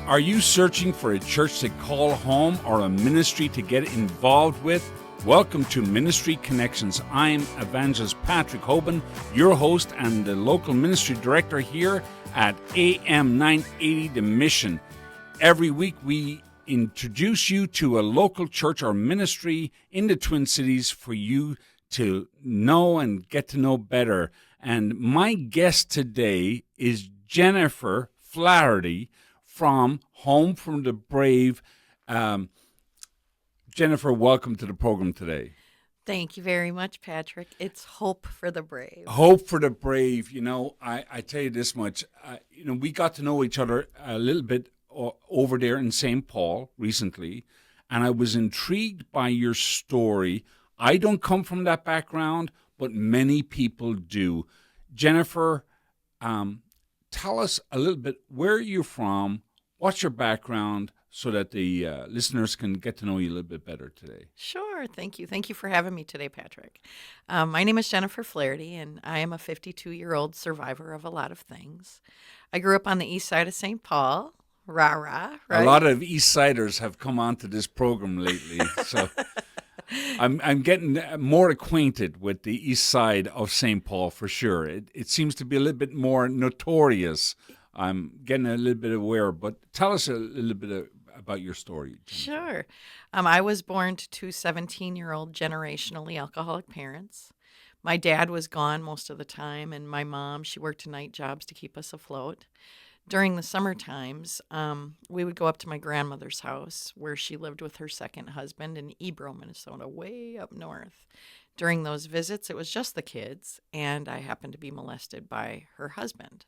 Are you searching for a church to call home or a ministry to get involved with? Welcome to Ministry Connections. I'm Evangelist Patrick Hoban, your host and the local ministry director here at AM 980 The Mission. Every week we introduce you to a local church or ministry in the Twin Cities for you to know and get to know better. And my guest today is Jennifer Flaherty from Home from the Brave. Jennifer, welcome to the program today. Thank you very much, Patrick. It's Hope for the Brave. Hope for the Brave. You know, I tell you this much. We got to know each other a little bit over there in St. Paul recently, and I was intrigued by your story. I don't come from that background, but many people do. Jennifer, tell us a little bit where you're from, what's your background, so that the listeners can get to know you a little bit better today. Sure. Thank you. Thank you for having me today, Patrick. My name is Jennifer Flaherty, and I am a 52-year-old survivor of a lot of things. I grew up on the east side of St. Paul. Rah-rah, right? A lot of East Siders have come onto this program lately, so I'm getting more acquainted with the east side of St. Paul for sure. It seems to be a little bit more notorious. I'm getting a little bit aware, but tell us a little bit about your story. Jennifer. Sure. I was born to two 17-year-old generationally alcoholic parents. My dad was gone most of the time, and my mom, she worked night jobs to keep us afloat. During the summer times, we would go up to my grandmother's house where she lived with her second husband in Ebro, Minnesota, way up north. During those visits, it was just the kids, and I happened to be molested by her husband.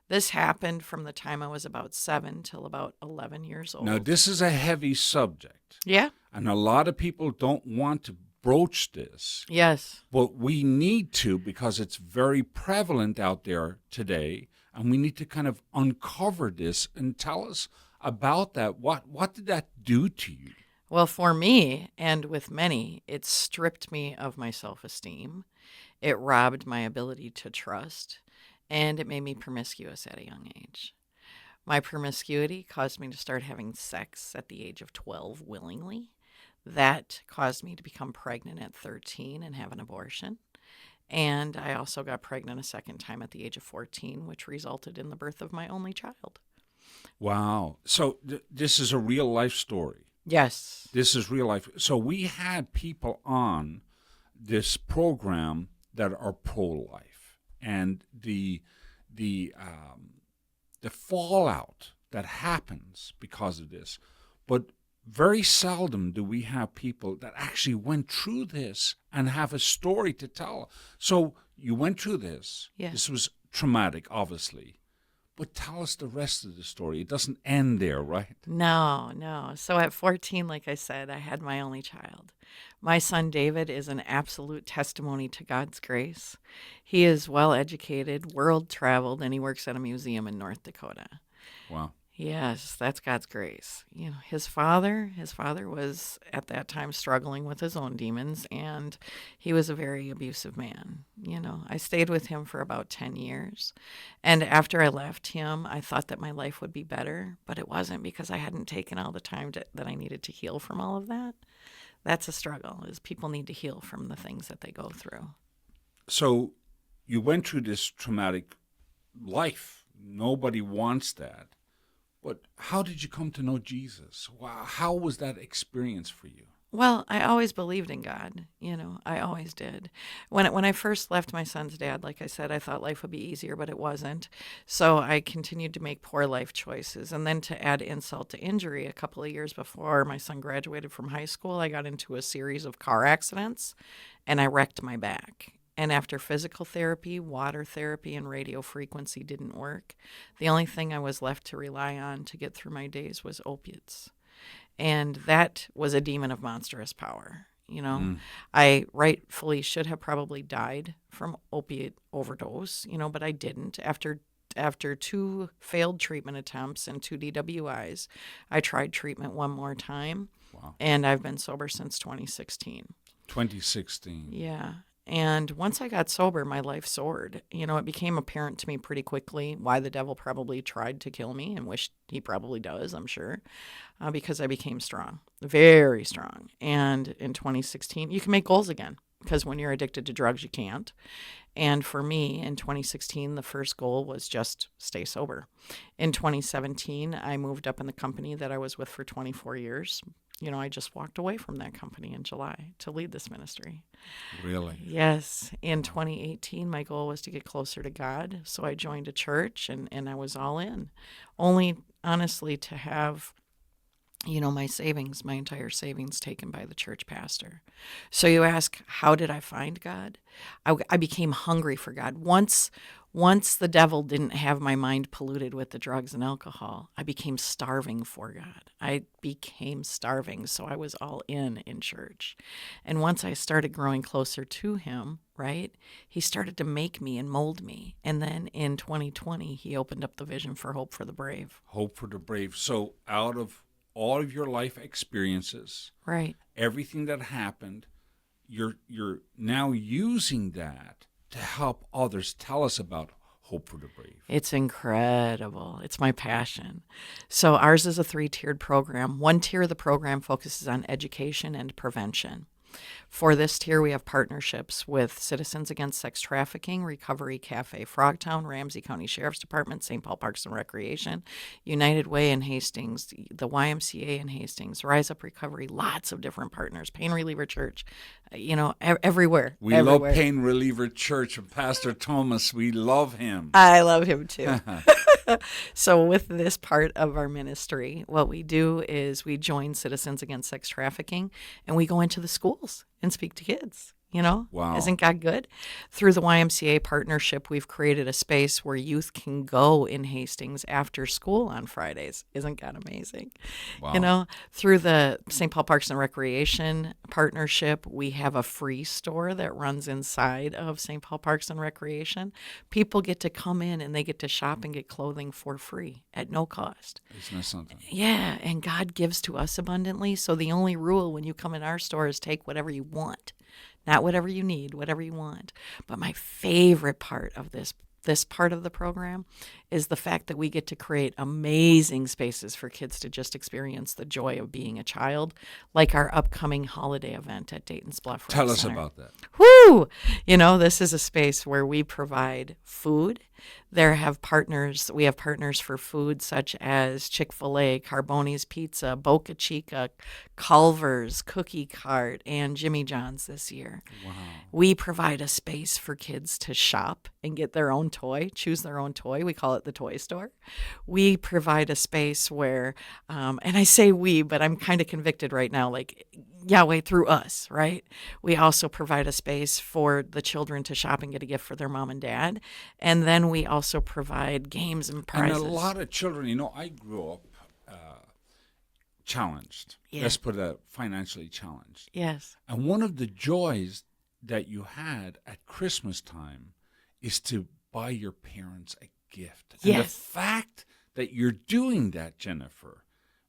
This happened from the time I was about 7 till about 11 years old. Now, this is a heavy subject. Yeah. And a lot of people don't want to broach this. Yes. But we need to, because it's very prevalent out there today. And we need to kind of uncover this and tell us about that. What did that do to you? Well, for me, and with many, it stripped me of my self-esteem. It robbed my ability to trust, and it made me promiscuous at a young age. My promiscuity caused me to start having sex at the age of 12 willingly. That caused me to become pregnant at 13 and have an abortion. And I also got pregnant a second time at the age of 14, which resulted in the birth of my only child. Wow. So this is a real life story. Yes. This is real life. So we had people on this program that are pro-life, and the fallout that happens because of this. But very seldom do we have people that actually went through this and have a story to tell. So you went through this. Yeah. This was traumatic, obviously. But tell us the rest of the story. It doesn't end there, right? No. So at 14, like I said, I had my only child. My son David is an absolute testimony to God's grace. He is well-educated, world-traveled, and he works at a museum in North Dakota. Wow. Yes, that's God's grace. You know, his father was at that time struggling with his own demons, and he was a very abusive man. You know, I stayed with him for about 10 years. And after I left him, I thought that my life would be better, but it wasn't, because I hadn't taken all the time that I needed to heal from all of that. That's a struggle, is people need to heal from the things that they go through. So you went through this traumatic life. Nobody wants that. But how did you come to know Jesus? How was that experience for you? Well, I always believed in God. You know, I always did. When I first left my son's dad, like I said, I thought life would be easier, but it wasn't. So I continued to make poor life choices. And then to add insult to injury, a couple of years before my son graduated from high school, I got into a series of car accidents, and I wrecked my back. And after physical therapy, water therapy, and radio frequency didn't work, the only thing I was left to rely on to get through my days was opiates. And that was a demon of monstrous power. You know, I rightfully should have probably died from opiate overdose, but I didn't. After 2 failed treatment attempts and 2 DWIs, I tried treatment one more time. Wow. And I've been sober since 2016. 2016. Yeah. And once I got sober, my life soared. It became apparent to me pretty quickly why the devil probably tried to kill me and wished he probably does, I'm sure, because I became strong, very strong. And in 2016, you can make goals again, because when you're addicted to drugs, you can't. And for me, in 2016, the first goal was just stay sober. In 2017, I moved up in the company that I was with for 24 years. I just walked away from that company in July to lead this ministry. Really? Yes. In 2018, my goal was to get closer to God. So I joined a church and I was all in. Only, honestly, to have my entire savings taken by the church pastor. So you ask, how did I find God? I became hungry for God. Once the devil didn't have my mind polluted with the drugs and alcohol, I became starving for God. I became starving, so I was all in church. And once I started growing closer to him, right, he started to make me and mold me. And then in 2020, he opened up the vision for Hope for the Brave. Hope for the Brave. So out of all of your life experiences, right, everything that happened, you're now using that to help others. Tell us about Hope for the Brave. It's incredible. It's my passion. So ours is a 3-tiered program. One tier of the program focuses on education and prevention. For this tier, we have partnerships with Citizens Against Sex Trafficking, Recovery Cafe Frogtown, Ramsey County Sheriff's Department, St. Paul Parks and Recreation, United Way in Hastings, the YMCA in Hastings, Rise Up Recovery, lots of different partners, Pain Reliever Church, everywhere. We everywhere. love Pain Reliever Church and Pastor Thomas. We love him. I love him too. So with this part of our ministry, what we do is we join Citizens Against Sex Trafficking, and we go into the schools and speak to kids. Wow. Isn't God good? Through the YMCA partnership, we've created a space where youth can go in Hastings after school on Fridays. Isn't God amazing? Wow. Through the St. Paul Parks and Recreation partnership, we have a free store that runs inside of St. Paul Parks and Recreation. People get to come in and they get to shop and get clothing for free at no cost. Isn't that something? Yeah, and God gives to us abundantly. So the only rule when you come in our store is take whatever you want. Not whatever you need, whatever you want. But my favorite part of this part of the program is the fact that we get to create amazing spaces for kids to just experience the joy of being a child, like our upcoming holiday event at Dayton's Bluff Rec Tell us Center. about that. Woo! This is a space where we provide food. We have partners for food such as Chick-fil-A, Carboni's Pizza, Boca Chica, Culver's, Cookie Cart, and Jimmy John's this year. Wow. We provide a space for kids to shop and get their own toy, choose their own toy. We call it the toy store. We provide a space where, and I say we, but I'm kind of convicted right now, like Yahweh through us, right? We also provide a space for the children to shop and get a gift for their mom and dad. And then we also provide games and prizes. And a lot of children, I grew up challenged. Yeah. Let's put it financially challenged. Yes. And one of the joys that you had at Christmas time is to buy your parents a gift. And yes. the fact that you're doing that, Jennifer,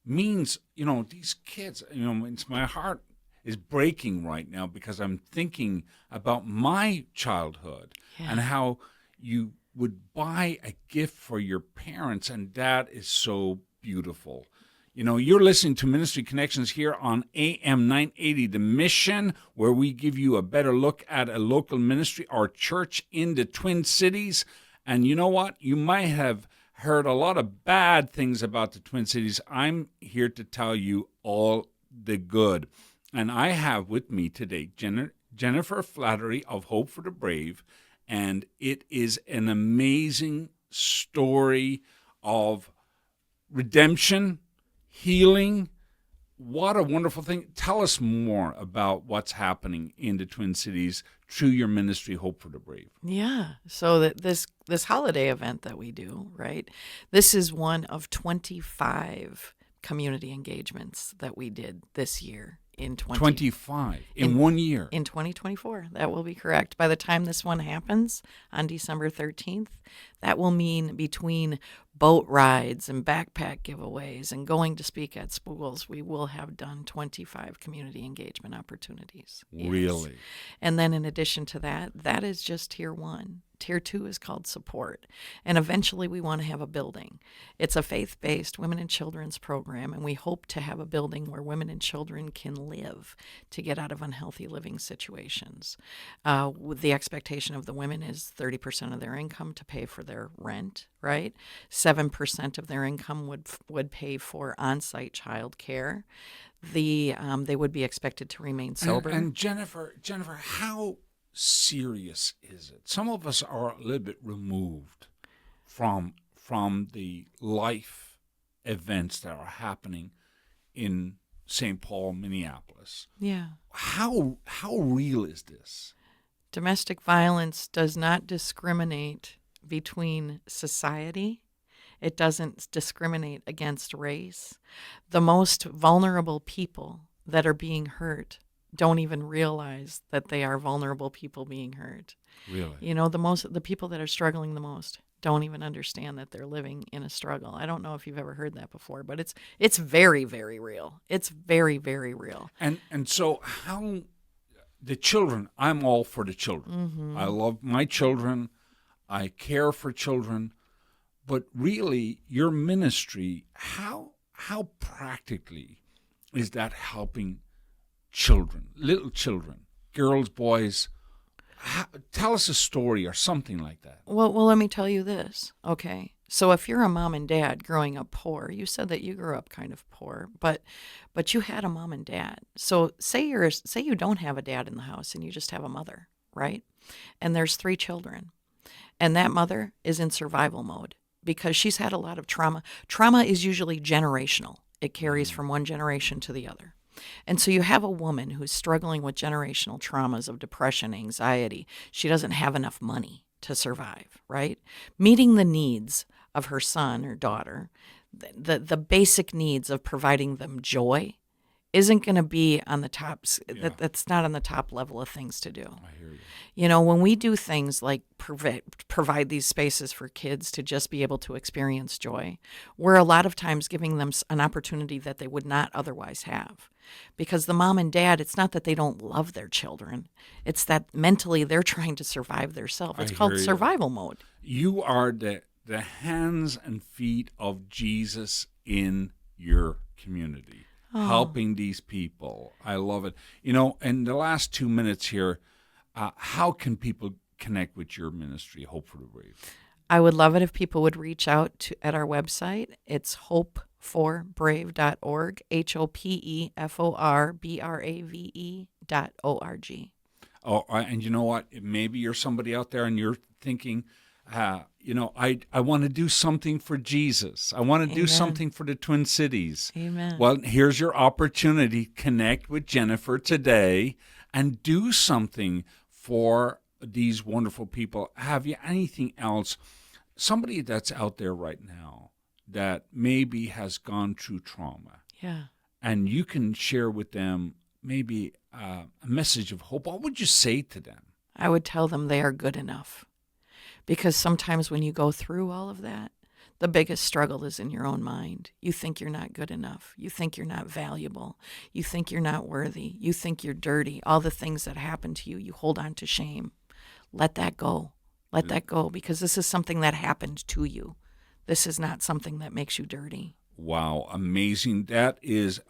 means, these kids, it's my heart is breaking right now because I'm thinking about my childhood and how you would buy a gift for your parents, and that is so beautiful. You're listening to Ministry Connections here on AM 980, The Mission, where we give you a better look at a local ministry or church in the Twin Cities. And you know what? You might have heard a lot of bad things about the Twin Cities. I'm here to tell you all the good. And I have with me today Jennifer Flaherty of Hope for the Brave, and it is an amazing story of redemption, healing. What a wonderful thing. Tell us more about what's happening in the Twin Cities through your ministry, Hope for the Brave. Yeah. So that this holiday event that we do, right? This is one of 25 community engagements that we did this year in 25 in 1 year. In 2024. That will be correct. By the time this one happens on December 13th, that will mean between boat rides and backpack giveaways and going to speak at schools, we will have done 25 community engagement opportunities. Yes. Really? And then in addition to that, that is just tier 1. Tier 2 is called support. And eventually we want to have a building. It's a faith-based women and children's program, and we hope to have a building where women and children can live to get out of unhealthy living situations. The expectation of the women is 30% of their income to pay for their rent, right? 7% of their income would pay for on-site child care. They would be expected to remain sober. And Jennifer, how serious is it? Some of us are a little bit removed from the life events that are happening in St. Paul, Minneapolis. Yeah. How real is this? Domestic violence does not discriminate between society. It doesn't discriminate against race. The most vulnerable people that are being hurt don't even realize that they are vulnerable people being hurt. Really? You know, the people that are struggling the most don't even understand that they're living in a struggle. I don't know if you've ever heard that before, but it's very, very real. It's very, very real. And so how the children, I'm all for the children. Mm-hmm. I love my children. I care for children. But really, your ministry, how practically is that helping children, little children, girls, boys? Tell us a story or something like that. Well, let me tell you this, okay? So if you're a mom and dad growing up poor, you said that you grew up kind of poor, but you had a mom and dad. So say you don't have a dad in the house and you just have a mother, right? And there's 3 children. And that mother is in survival mode because she's had a lot of trauma. Trauma is usually generational. It carries from one generation to the other. And so you have a woman who's struggling with generational traumas of depression, anxiety. She doesn't have enough money to survive, right? Meeting the needs of her son or daughter, the basic needs of providing them joy isn't going to be on the top. Yeah. That's not on the top level of things to do. I hear you. You know, when we do things like provide these spaces for kids to just be able to experience joy, we're a lot of times giving them an opportunity that they would not otherwise have. Because the mom and dad, it's not that they don't love their children. It's that mentally they're trying to survive themselves. It's called survival mode. You are the hands and feet of Jesus in your community, helping these people. I love it. You know, in the last 2 minutes here, how can people connect with your ministry, Hope for the Brave? I would love it if people would reach out at our website. It's hopeforbrave.org, hopeforbrave.org. Oh, and you know what? Maybe you're somebody out there and you're thinking, I want to do something for Jesus. I want to do something for the Twin Cities. Amen. Well, here's your opportunity. Connect with Jennifer today and do something for these wonderful people. Have you anything else? Somebody that's out there right now that maybe has gone through trauma. Yeah. And you can share with them maybe a message of hope. What would you say to them? I would tell them they are good enough. Because sometimes when you go through all of that, the biggest struggle is in your own mind. You think you're not good enough. You think you're not valuable. You think you're not worthy. You think you're dirty. All the things that happen to you, you hold on to shame. Let that go. Let that go, because this is something that happened to you. This is not something that makes you dirty. Wow, amazing. That is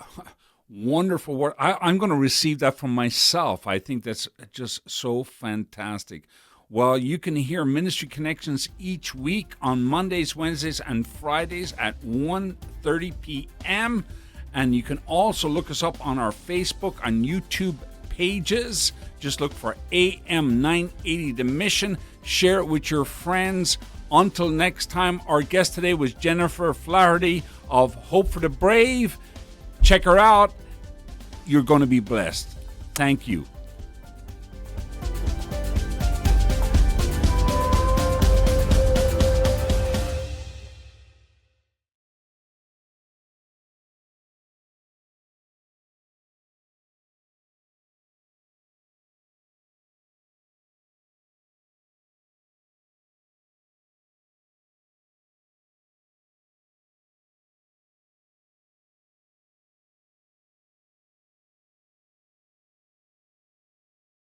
wonderful work. I'm going to receive that from myself. I think that's just so fantastic. Well, you can hear Ministry Connections each week on Mondays, Wednesdays, and Fridays at 1:30 p.m. And you can also look us up on our Facebook and YouTube pages. Just look for AM 980 The Mission. Share it with your friends. Until next time, our guest today was Jennifer Flaherty of Hope for the Brave. Check her out. You're going to be blessed. Thank you.